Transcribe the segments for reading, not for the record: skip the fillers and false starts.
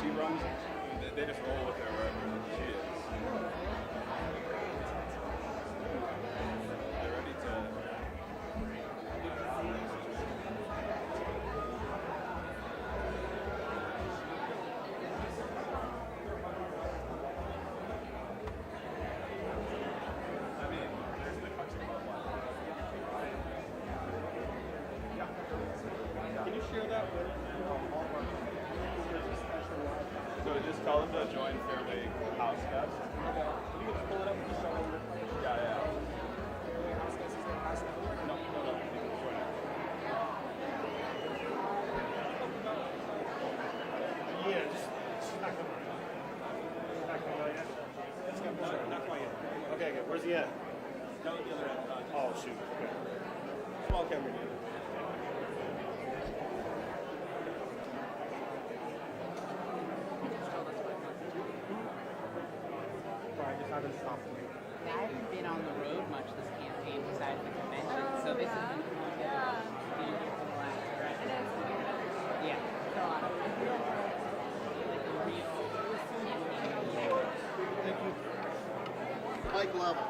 she runs, they just roll with her wherever she is. They're ready to. I mean, there's the country club one. Can you share that with all of our So just tell them to join Fairway House Guests. You can just pull it up and just show them. Yeah. House Guests is there? No. You can join it. Yeah, she's not coming. She's not coming yet. Let's go. Not quite yet. Okay, good. Where's he at? Down the other end. Oh, shoot. Okay. Small camera. Just haven't stopped me. I haven't been on the road much this campaign besides the convention, so this has been cool to be here for the last right? Yeah, it's a lot of fun. Like a real Thank you. Mike Level.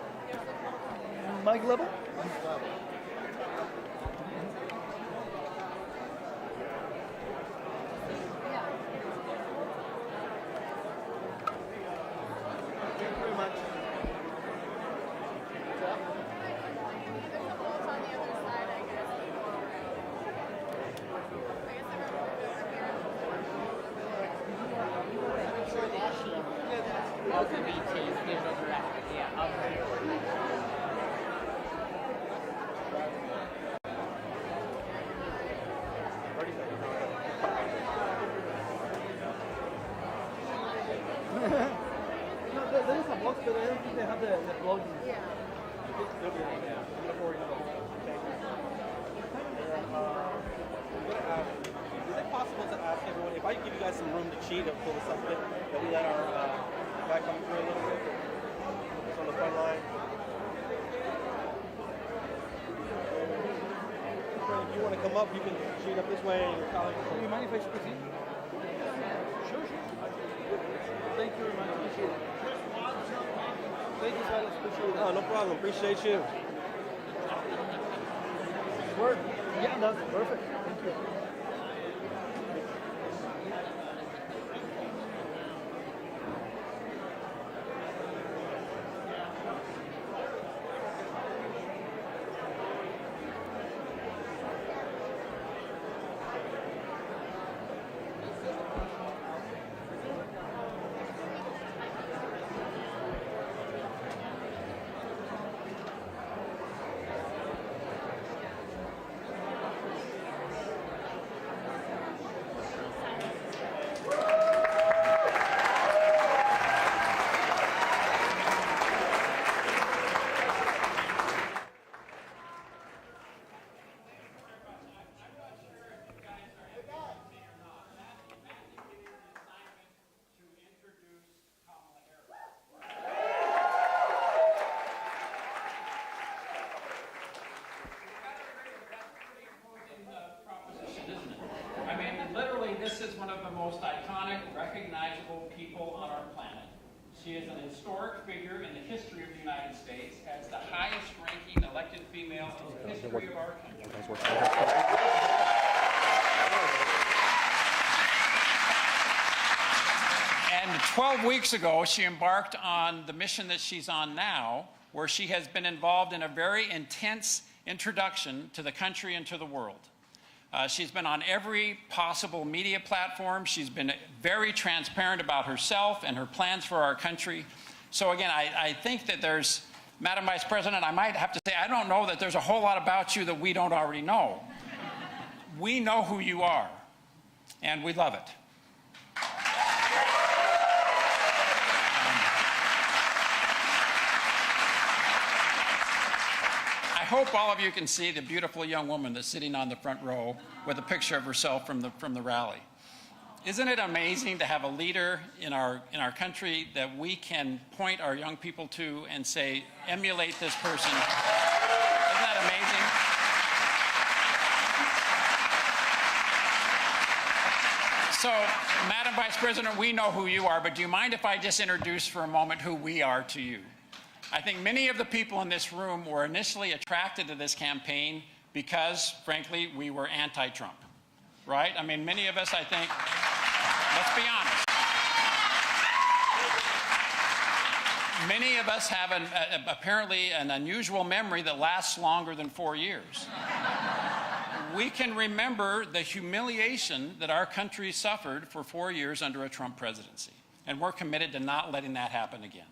Mike Level? Mike Level. both of each is visual director. Yeah, okay. No, there is a box, but I don't think they have the plugins. Yeah. Is it possible to ask everyone, if I give you guys some room to cheat or pull this up a bit, that we let our guy come through a little bit? Just on the front line. If you want to come up, you can cheat up this way. And do you mind if I proceed? Sure. Thank you very much. Appreciate it. Thank you, fellas. Appreciate it. Oh, no problem. Appreciate you. Word. Yeah, that's perfect. Thank you. This is one of the most iconic, recognizable people on our planet. She is an historic figure in the history of the United States as the highest ranking elected female in the history of our country. And 12 weeks ago, she embarked on the mission that she's on now, where she has been involved in a very intense introduction to the country and to the world. She's been on every possible media platform. She's been very transparent about herself and her plans for our country. So again, I think that there's, Madam Vice President, I might have to say, I don't know that there's a whole lot about you that we don't already know. We know who you are, and we love it. I hope all of you can see the beautiful young woman that's sitting on the front row with a picture of herself from the rally. Isn't it amazing to have a leader in our country that we can point our young people to and say, emulate this person? Isn't that amazing? So, Madam Madam Vice President, we know who you are, but do you mind if I just introduce for a moment who we are to you? I think many of the people in this room were initially attracted to this campaign because, frankly, we were anti-Trump, right? I mean, many of us, I think, let's be honest. Many of us have apparently an unusual memory that lasts longer than 4 years. We can remember the humiliation that our country suffered for 4 years under a Trump presidency, and we're committed to not letting that happen again,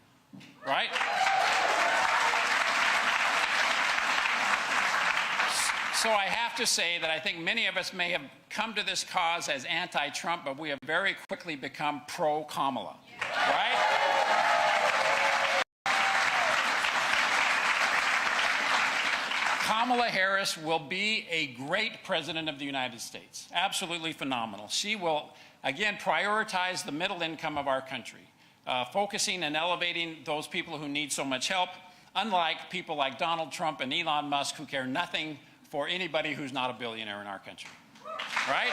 right? So I have to say that I think many of us may have come to this cause as anti-Trump, but we have very quickly become pro-Kamala, right? Kamala Harris will be a great president of the United States. Absolutely phenomenal. She will, again, prioritize the middle income of our country, focusing and elevating those people who need so much help, unlike people like Donald Trump and Elon Musk, who care nothing for anybody who's not a billionaire in our country, right?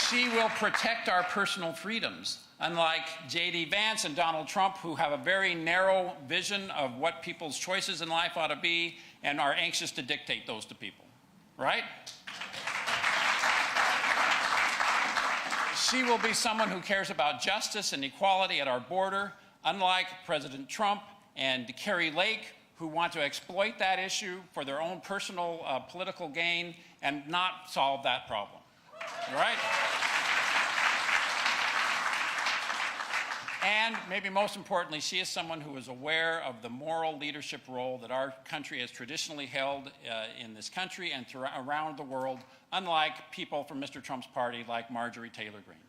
She will protect our personal freedoms, unlike J.D. Vance and Donald Trump, who have a very narrow vision of what people's choices in life ought to be and are anxious to dictate those to people, right? She will be someone who cares about justice and equality at our border, unlike President Trump and Carrie Lake, who want to exploit that issue for their own personal political gain and not solve that problem, right? And maybe most importantly, she is someone who is aware of the moral leadership role that our country has traditionally held in this country and around the world, unlike people from Mr. Trump's party like Marjorie Taylor Greene,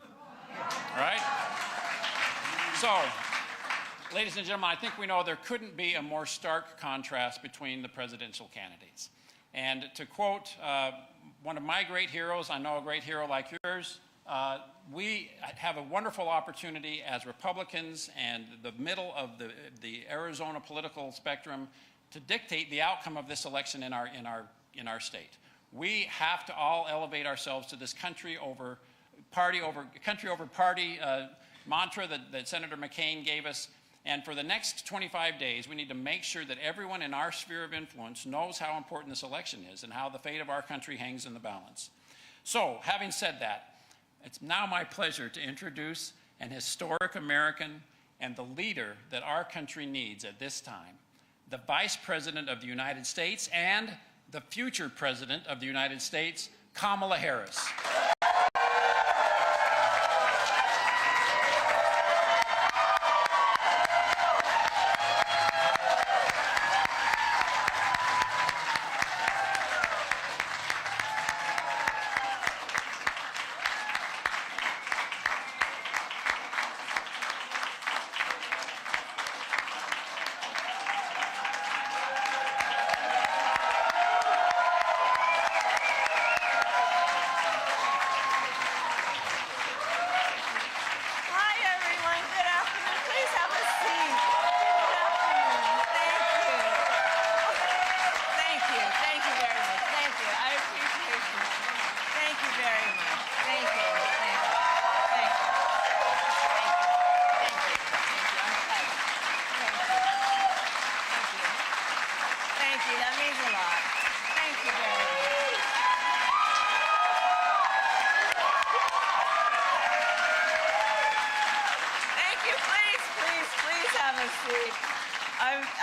right? So, ladies and gentlemen, I think we know there couldn't be a more stark contrast between the presidential candidates. And to quote one of my great heroes, I know a great hero like yours, we have a wonderful opportunity as Republicans and the middle of the Arizona political spectrum to dictate the outcome of this election in our state. We have to all elevate ourselves to this country over party mantra that Senator McCain gave us. And for the next 25 days, we need to make sure that everyone in our sphere of influence knows how important this election is and how the fate of our country hangs in the balance. So, having said that, it's now my pleasure to introduce an historic American and the leader that our country needs at this time, the Vice President of the United States and the future President of the United States, Kamala Harris.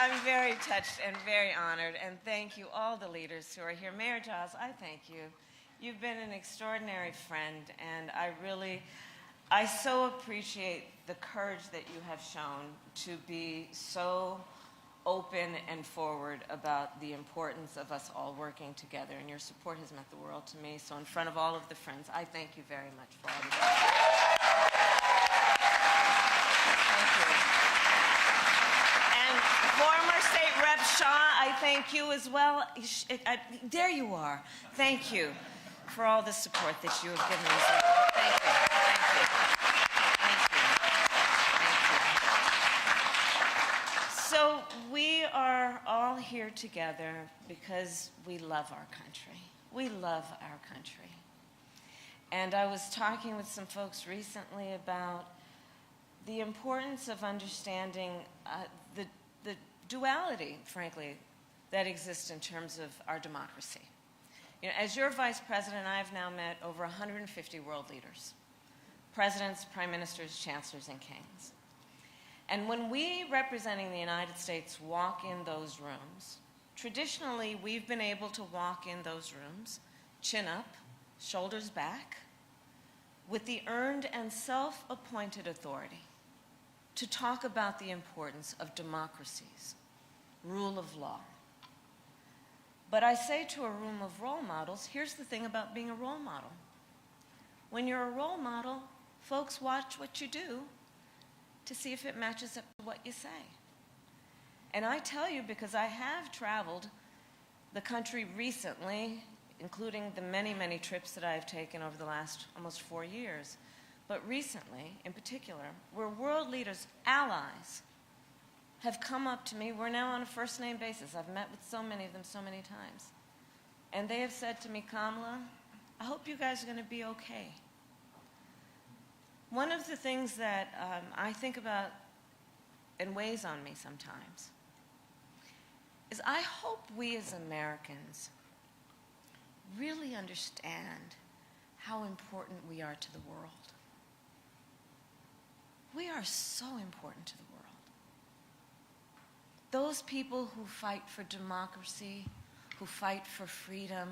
I'm very touched and very honored, and thank you, all the leaders who are here. Mayor Giles, I thank you. You've been an extraordinary friend, and I so appreciate the courage that you have shown to be so open and forward about the importance of us all working together, and your support has meant the world to me. So in front of all of the friends, I thank you very much for all of that. Thank you. And former State Rep Shaw, I thank you as well. There you are. Thank you for all the support that you have given us. Thank you. Thank you. So we are all here together because we love our country. We love our country. And I was talking with some folks recently about the importance of understanding the duality, frankly, that exists in terms of our democracy. You know, as your vice president, I've now met over 150 world leaders, presidents, prime ministers, chancellors, and kings. And when we, representing the United States, walk in those rooms, traditionally we've been able to walk in those rooms, chin up, shoulders back, with the earned and self-appointed authority to talk about the importance of democracies, rule of law. But I say to a room of role models, here's the thing about being a role model. When you're a role model, folks watch what you do to see if it matches up to what you say. And I tell you, because I have traveled the country recently, including the many, many trips that I've taken over the last almost 4 years, but recently, in particular, where world leaders, allies, have come up to me. We're now on a first-name basis. I've met with so many of them so many times. And they have said to me, Kamala, I hope you guys are going to be okay. One of the things that I think about and weighs on me sometimes is I hope we as Americans really understand how important we are to the world. We are so important to the world. Those people who fight for democracy, who fight for freedom,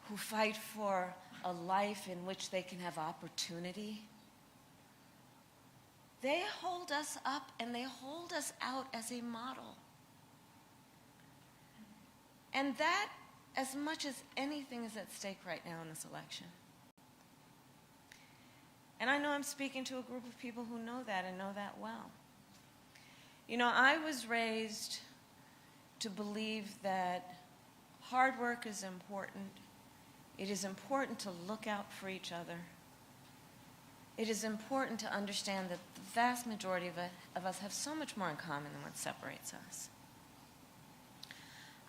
who fight for a life in which they can have opportunity, they hold us up and they hold us out as a model. And that, as much as anything, is at stake right now in this election. And I know I'm speaking to a group of people who know that and know that well. You know, I was raised to believe that hard work is important. It is important to look out for each other. It is important to understand that the vast majority of us have so much more in common than what separates us.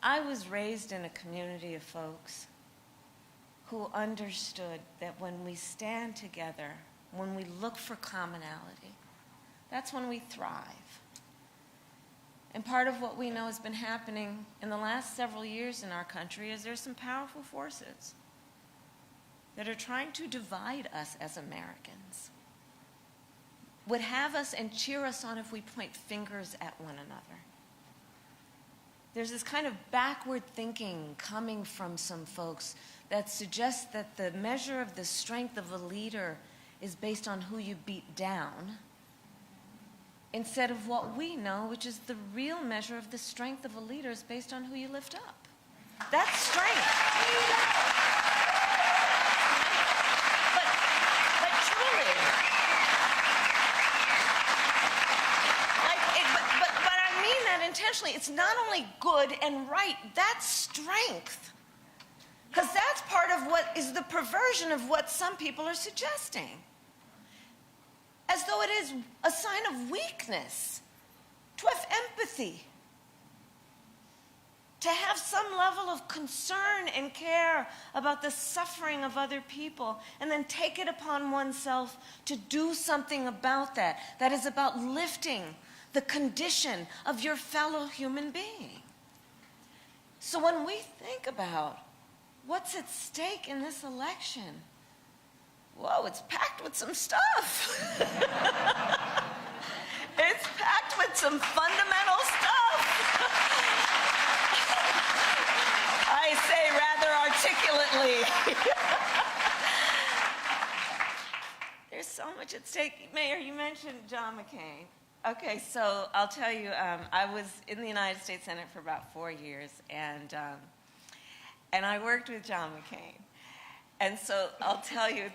I was raised in a community of folks who understood that when we stand together, when we look for commonality, that's when we thrive. And part of what we know has been happening in the last several years in our country is there's some powerful forces that are trying to divide us as Americans, would have us and cheer us on if we point fingers at one another. There's this kind of backward thinking coming from some folks that suggests that the measure of the strength of a leader is based on who you beat down, instead of what we know, which is the real measure of the strength of a leader is based on who you lift up. That's strength. But truly, but I mean that intentionally. It's not only good and right, that's strength. Because that's part of what is the perversion of what some people are suggesting. As though it is a sign of weakness to have empathy, to have some level of concern and care about the suffering of other people, and then take it upon oneself to do something about that. That is about lifting the condition of your fellow human being. So when we think about what's at stake in this election, whoa, it's packed with some stuff. It's packed with some fundamental stuff. I say rather articulately. There's so much at stake. Mayor, you mentioned John McCain. Okay, so I'll tell you, I was in the United States Senate for about 4 years, and I worked with John McCain. And so I'll tell you,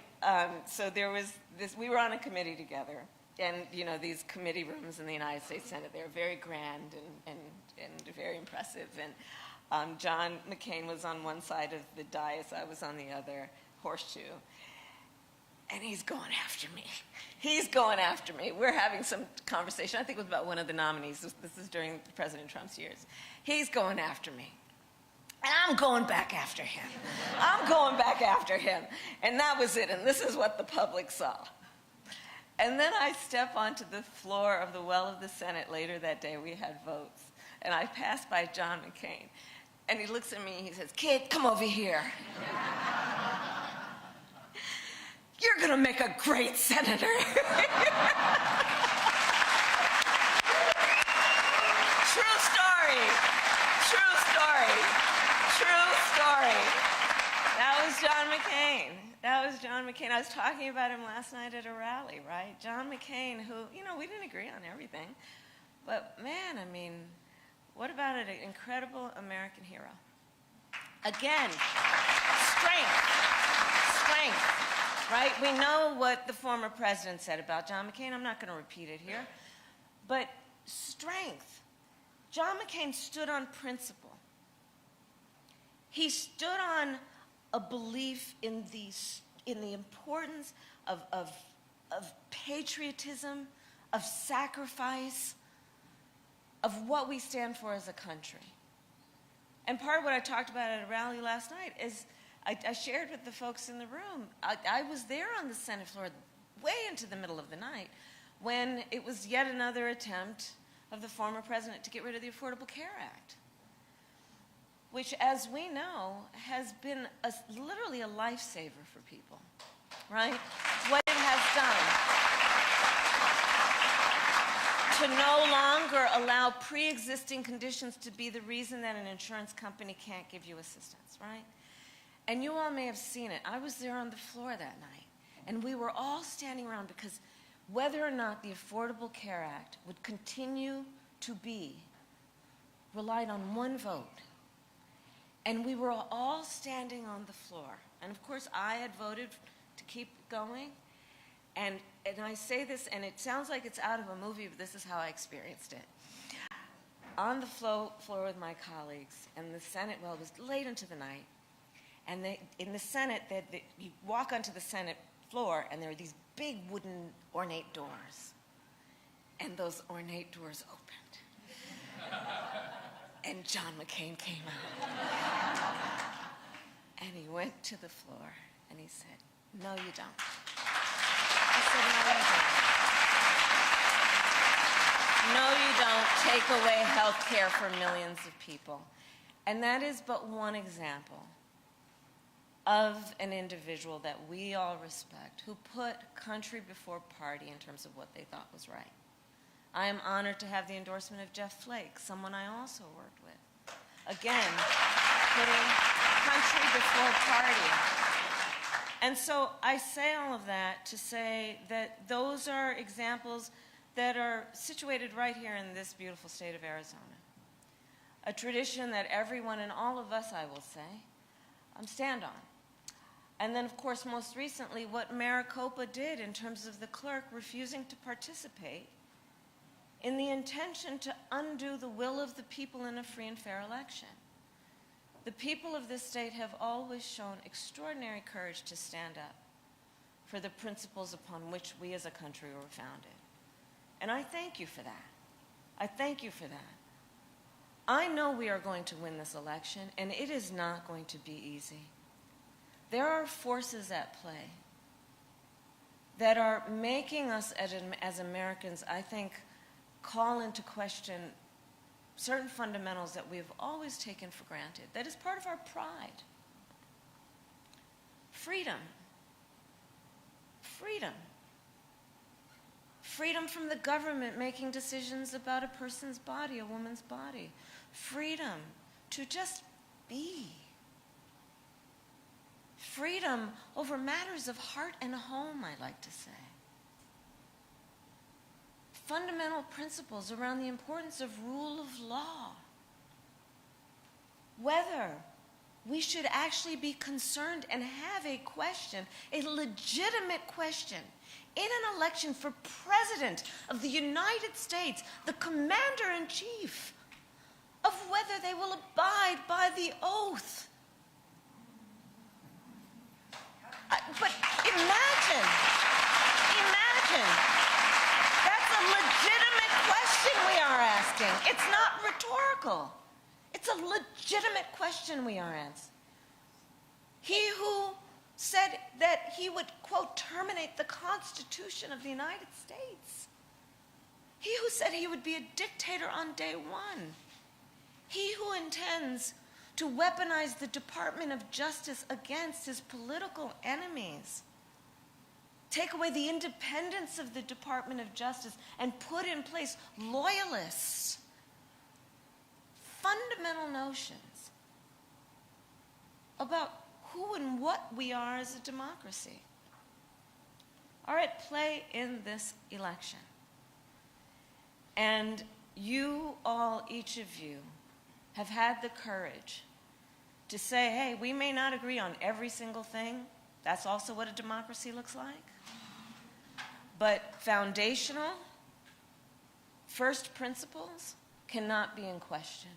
so there was this, we were on a committee together, and you know, these committee rooms in the United States Senate, they're very grand and very impressive. And John McCain was on one side of the dais, I was on the other, horseshoe. And he's going after me. He's going after me. We're having some conversation. I think it was about one of the nominees. This is during President Trump's years. He's going after me. And I'm going back after him. I'm going back after him. And that was it. And this is what the public saw. And then I step onto the floor of the well of the Senate later that day. We had votes. And I passed by John McCain. And he looks at me and he says, "Kid, come over here. You're going to make a great senator." True story. True story. True story. That was John McCain. That was John McCain. I was talking about him last night at a rally, right? John McCain, who, we didn't agree on everything. But man, I mean, what about an incredible American hero? Again, strength, right? We know what the former president said about John McCain. I'm not going to repeat it here. But strength. John McCain stood on principle. He stood on a belief in the importance of patriotism, of sacrifice, of what we stand for as a country. And part of what I talked about at a rally last night is I shared with the folks in the room. I was there on the Senate floor way into the middle of the night when it was yet another attempt of the former president to get rid of the Affordable Care Act, which, as we know, has been literally a lifesaver for people, right? What it has done to no longer allow pre-existing conditions to be the reason that an insurance company can't give you assistance, right? And you all may have seen it. I was there on the floor that night, and we were all standing around because whether or not the Affordable Care Act would continue to be relied on one vote. And we were all standing on the floor. And of course, I had voted to keep going. And I say this, and it sounds like it's out of a movie, but this is how I experienced it. On the floor with my colleagues, and the Senate, well, it was late into the night. And in the Senate, you walk onto the Senate floor, and there are these big wooden ornate doors. And those ornate doors opened. And John McCain came out. And he went to the floor, and he said, "No, you don't." I said, "No, you don't. No, you don't take away health care for millions of people." And that is but one example of an individual that we all respect, who put country before party in terms of what they thought was right. I am honored to have the endorsement of Jeff Flake, someone I also worked with. Again, putting country before party. And so I say all of that to say that those are examples that are situated right here in this beautiful state of Arizona. A tradition that everyone and all of us, I will say, stand on. And then, of course, most recently, what Maricopa did in terms of the clerk refusing to participate in the intention to undo the will of the people in a free and fair election. The people of this state have always shown extraordinary courage to stand up for the principles upon which we as a country were founded. And I thank you for that. I thank you for that. I know we are going to win this election, and it is not going to be easy. There are forces at play that are making us as Americans, I think, call into question certain fundamentals that we've always taken for granted. That is part of our pride. Freedom. Freedom. Freedom from the government making decisions about a person's body, a woman's body. Freedom to just be. Freedom over matters of heart and home, I like to say. Fundamental principles around the importance of rule of law. Whether we should actually be concerned and have a question, a legitimate question, in an election for President of the United States, the Commander-in-Chief, of whether they will abide by the oath. But imagine, that's a legitimate question we are asking. It's not rhetorical. It's It's a legitimate question we are answering. He who said that he would, quote, terminate the Constitution of the United States. He who said he would be a dictator on day one. He who intends to weaponize the Department of Justice against his political enemies. Take away the independence of the Department of Justice and put in place loyalists. Fundamental notions about who and what we are as a democracy are at play in this election. And you all, each of you, have had the courage to say, hey, we may not agree on every single thing. That's also what a democracy looks like. But foundational, first principles cannot be in question.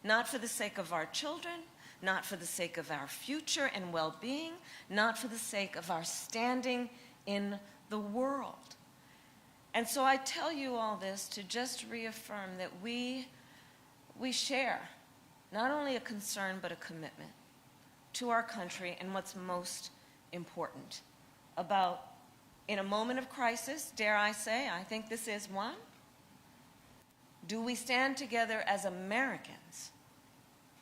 Not for the sake of our children, not for the sake of our future and well-being, not for the sake of our standing in the world. And so I tell you all this to just reaffirm that we share not only a concern but a commitment to our country and what's most important about, in a moment of crisis, dare I say, I think this is one, do we stand together as Americans,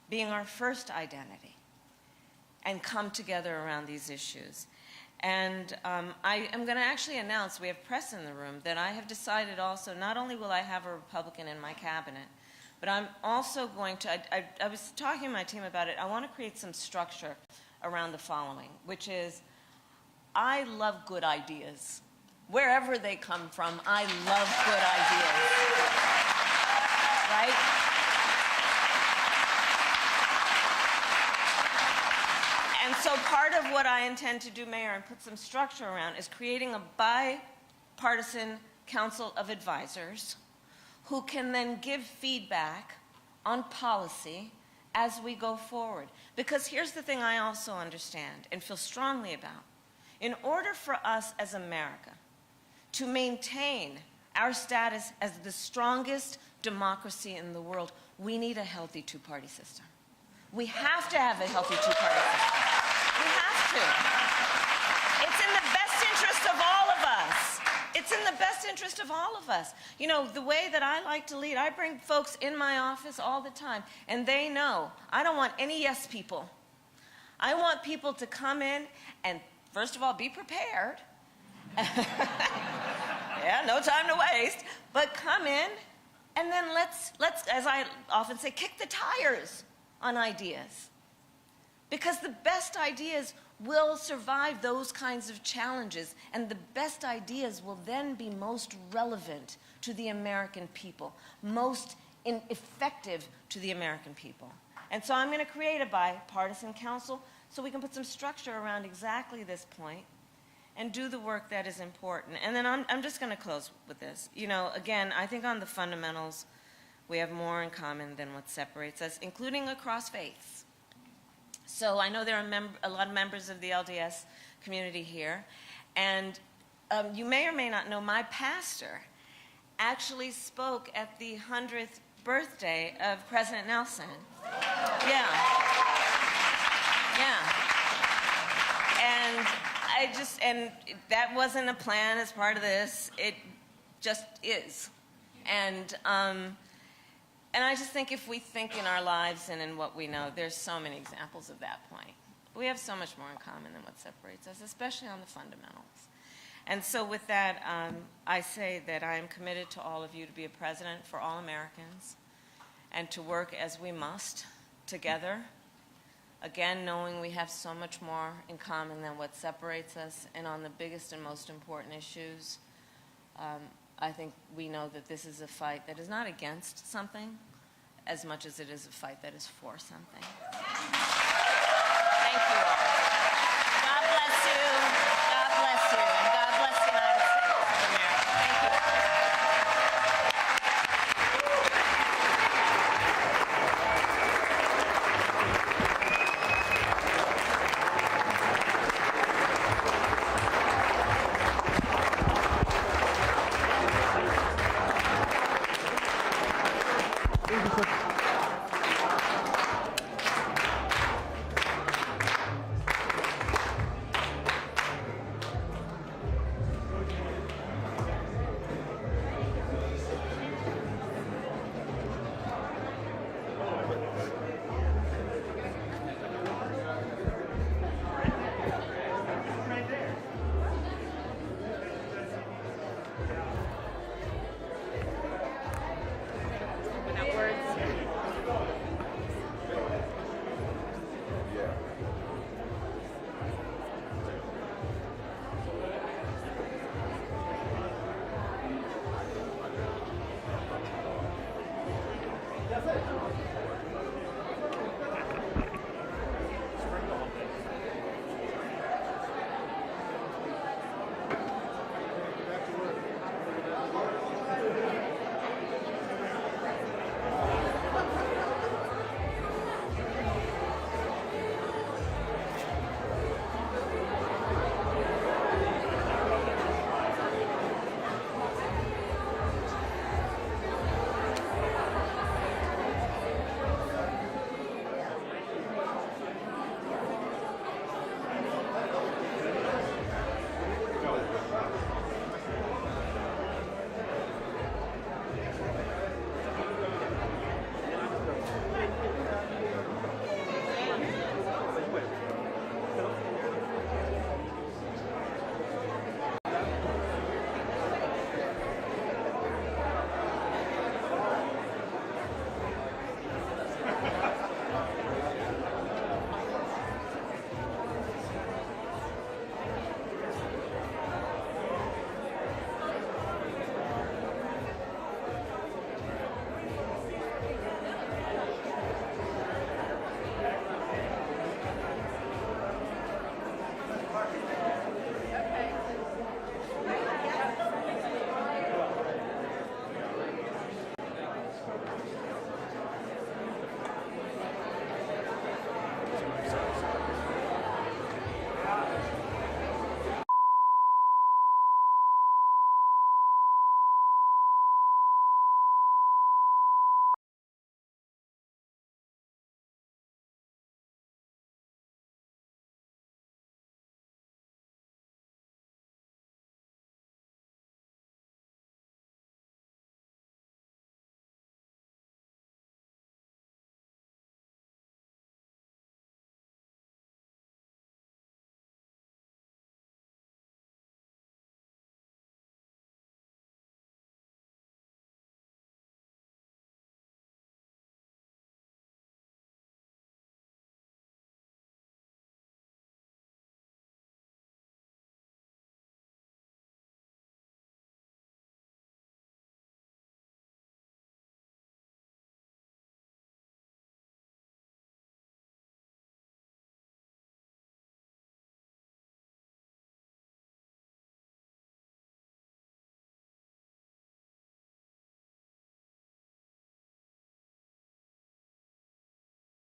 being our first identity, and come together around these issues? And I am going to actually announce, we have press in the room, that I have decided also, not only will I have a Republican in my cabinet, but I'm also going to, I was talking to my team about it, I want to create some structure around the following, which is, I love good ideas. Wherever they come from, I love good ideas. Right? And so part of what I intend to do, Mayor, and put some structure around, is creating a bipartisan council of advisors who can then give feedback on policy as we go forward. Because here's the thing I also understand and feel strongly about. In order for us as America to maintain our status as the strongest democracy in the world, we need a healthy two-party system. We have to have a healthy two-party system. We have to. It's in the best interest of all of us. It's in the best interest of all of us. You know, the way that I like to lead, I bring folks in my office all the time, and they know I don't want any yes people. I want people to come in and, first of all, be prepared. Yeah, no time to waste. But come in, and then let's, as I often say, kick the tires on ideas. Because the best ideas will survive those kinds of challenges, and the best ideas will then be most relevant to the American people, most effective to the American people. And so I'm going to create a bipartisan council so we can put some structure around exactly this point and do the work that is important. And then I'm just going to close with this. You know, again, I think on the fundamentals, we have more in common than what separates us, including across faiths. So I know there are a lot of members of the LDS community here, and you may or may not know my pastor actually spoke at the 100th birthday of President Nelson. Yeah. Yeah. And that wasn't a plan as part of this. It just is. And I just think if we think in our lives and in what we know, there's so many examples of that point. We have so much more in common than what separates us, especially on the fundamentals. And so with that, I say that I am committed to all of you to be a president for all Americans and to work as we must together. Again, knowing we have so much more in common than what separates us, and on the biggest and most important issues, I think we know that this is a fight that is not against something as much as it is a fight that is for something. Thank you all.